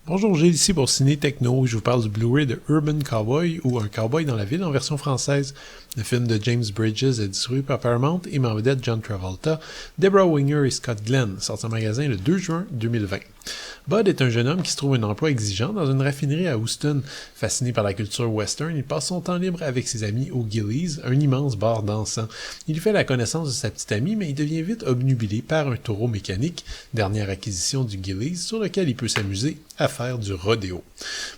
Bonjour, Gilles ici pour Ciné Techno. Je vous parle du Blu-ray de Urban Cowboy ou Un Cowboy dans la ville en version française. Le film de James Bridges est distribué par Paramount et met en vedette John Travolta, Debra Winger et Scott Glenn, sorti en magasin le 2 juin 2020. Bud est un jeune homme qui se trouve un emploi exigeant dans une raffinerie à Houston. Fasciné par la culture western, il passe son temps libre avec ses amis au Gillies, un immense bar dansant. Il fait la connaissance de sa petite amie, mais il devient vite obnubilé par un taureau mécanique, dernière acquisition du Gillies, sur lequel il peut s'amuser à faire du rodéo.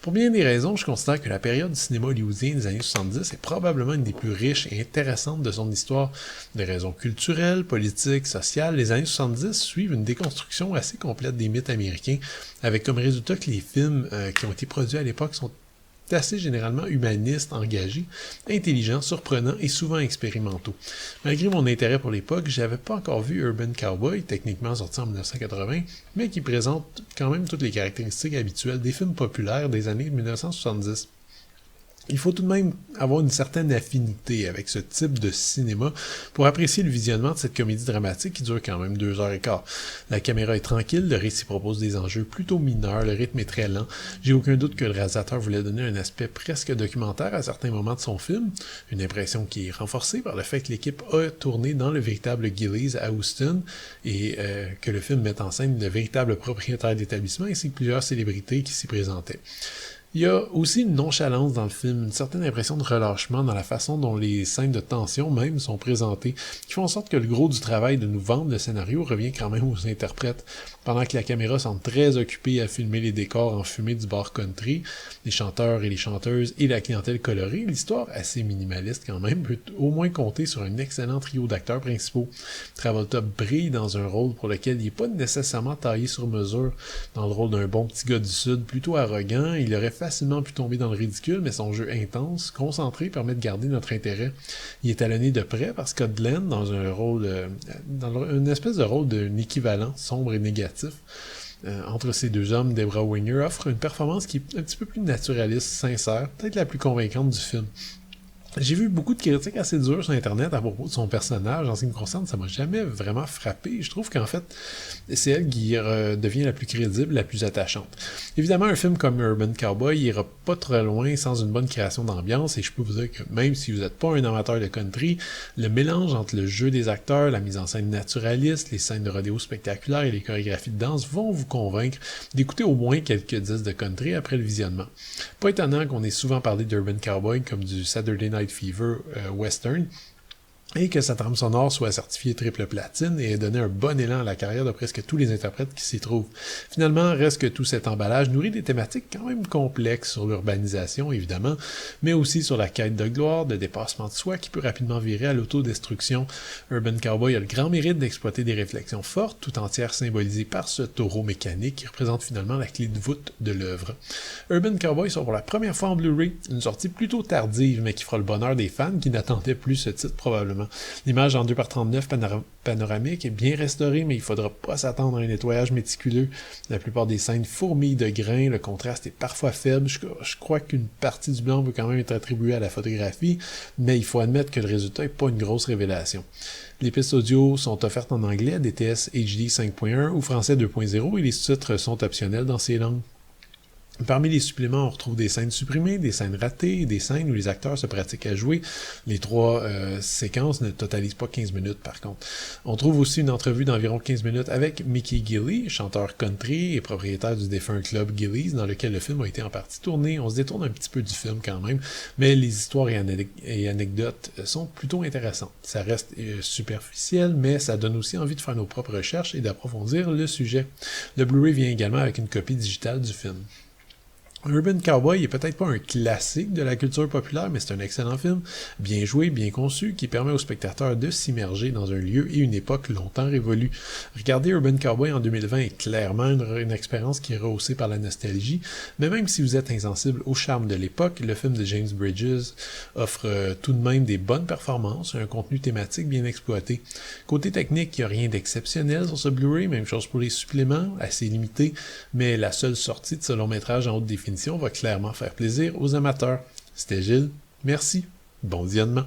Pour bien des raisons, je considère que la période du cinéma hollywoodien des années 70 est probablement une des plus riches et intéressantes de son histoire. Des raisons culturelles, politiques, sociales, les années 70 suivent une déconstruction assez complète des mythes américains, avec comme résultat que les films qui ont été produits à l'époque sont assez généralement humanistes, engagés, intelligents, surprenants et souvent expérimentaux. Malgré mon intérêt pour l'époque, j'avais pas encore vu Urban Cowboy, techniquement sorti en 1980, mais qui présente quand même toutes les caractéristiques habituelles des films populaires des années 1970. Il faut tout de même avoir une certaine affinité avec ce type de cinéma pour apprécier le visionnement de cette comédie dramatique qui dure quand même 2h15. La caméra est tranquille, le récit propose des enjeux plutôt mineurs, le rythme est très lent. J'ai aucun doute que le réalisateur voulait donner un aspect presque documentaire à certains moments de son film, une impression qui est renforcée par le fait que l'équipe a tourné dans le véritable Gillies à Houston et que le film met en scène le véritable propriétaire d'établissement ainsi que plusieurs célébrités qui s'y présentaient. Il y a aussi une nonchalance dans le film, une certaine impression de relâchement dans la façon dont les scènes de tension même sont présentées, qui font en sorte que le gros du travail de nous vendre le scénario revient quand même aux interprètes. Pendant que la caméra semble très occupée à filmer les décors en fumée du bar country, les chanteurs et les chanteuses et la clientèle colorée, l'histoire, assez minimaliste quand même, peut au moins compter sur un excellent trio d'acteurs principaux. Travolta brille dans un rôle pour lequel il n'est pas nécessairement taillé sur mesure. Dans le rôle d'un bon petit gars du Sud, plutôt arrogant, il aurait facilement pu tomber dans le ridicule, mais son jeu intense, concentré, permet de garder notre intérêt. Il est talonné de près par Scott Glenn dans un rôle, dans une espèce de rôle d'un équivalent sombre et négatif. Entre ces deux hommes, Debra Winger offre une performance qui est un petit peu plus naturaliste, sincère, peut-être la plus convaincante du film. J'ai vu beaucoup de critiques assez dures sur Internet à propos de son personnage. En ce qui me concerne, ça m'a jamais vraiment frappé. Je trouve qu'en fait, c'est elle qui devient la plus crédible, la plus attachante. Évidemment, un film comme Urban Cowboy ira pas trop loin sans une bonne création d'ambiance, et je peux vous dire que même si vous n'êtes pas un amateur de country, le mélange entre le jeu des acteurs, la mise en scène naturaliste, les scènes de rodéo spectaculaires et les chorégraphies de danse vont vous convaincre d'écouter au moins quelques disques de country après le visionnement. Pas étonnant qu'on ait souvent parlé d'Urban Cowboy comme du Saturday Night Fever western, et que sa trame sonore soit certifiée triple platine et ait donné un bon élan à la carrière de presque tous les interprètes qui s'y trouvent. Finalement, reste que tout cet emballage nourrit des thématiques quand même complexes sur l'urbanisation, évidemment, mais aussi sur la quête de gloire, de dépassement de soi qui peut rapidement virer à l'autodestruction. Urban Cowboy a le grand mérite d'exploiter des réflexions fortes, tout entières symbolisées par ce taureau mécanique qui représente finalement la clé de voûte de l'œuvre. Urban Cowboy sort pour la première fois en Blu-ray, une sortie plutôt tardive, mais qui fera le bonheur des fans qui n'attendaient plus ce titre probablement. L'image en 2x39 panoramique est bien restaurée, mais il faudra pas s'attendre à un nettoyage méticuleux. La plupart des scènes fourmillent de grains, le contraste est parfois faible. Je crois qu'une partie du blanc peut quand même être attribuée à la photographie, mais il faut admettre que le résultat n'est pas une grosse révélation. Les pistes audio sont offertes en anglais, DTS HD 5.1 ou français 2.0, et les sous-titres sont optionnels dans ces langues. Parmi les suppléments, on retrouve des scènes supprimées, des scènes ratées et des scènes où les acteurs se pratiquent à jouer. Les trois séquences ne totalisent pas 15 minutes par contre. On trouve aussi une entrevue d'environ 15 minutes avec Mickey Gilley, chanteur country et propriétaire du défunt club Gillies, dans lequel le film a été en partie tourné. On se détourne un petit peu du film quand même, mais les histoires et anecdotes sont plutôt intéressantes. Ça reste superficiel, mais ça donne aussi envie de faire nos propres recherches et d'approfondir le sujet. Le Blu-ray vient également avec une copie digitale du film. Urban Cowboy est peut-être pas un classique de la culture populaire, mais c'est un excellent film, bien joué, bien conçu, qui permet aux spectateurs de s'immerger dans un lieu et une époque longtemps révolue. Regarder Urban Cowboy en 2020 est clairement une expérience qui est rehaussée par la nostalgie, mais même si vous êtes insensible au charme de l'époque, le film de James Bridges offre tout de même des bonnes performances, un contenu thématique bien exploité. Côté technique, il n'y a rien d'exceptionnel sur ce Blu-ray, même chose pour les suppléments, assez limités, mais la seule sortie de ce long-métrage en haute définition va clairement faire plaisir aux amateurs. C'était Gilles, merci, bon visionnement.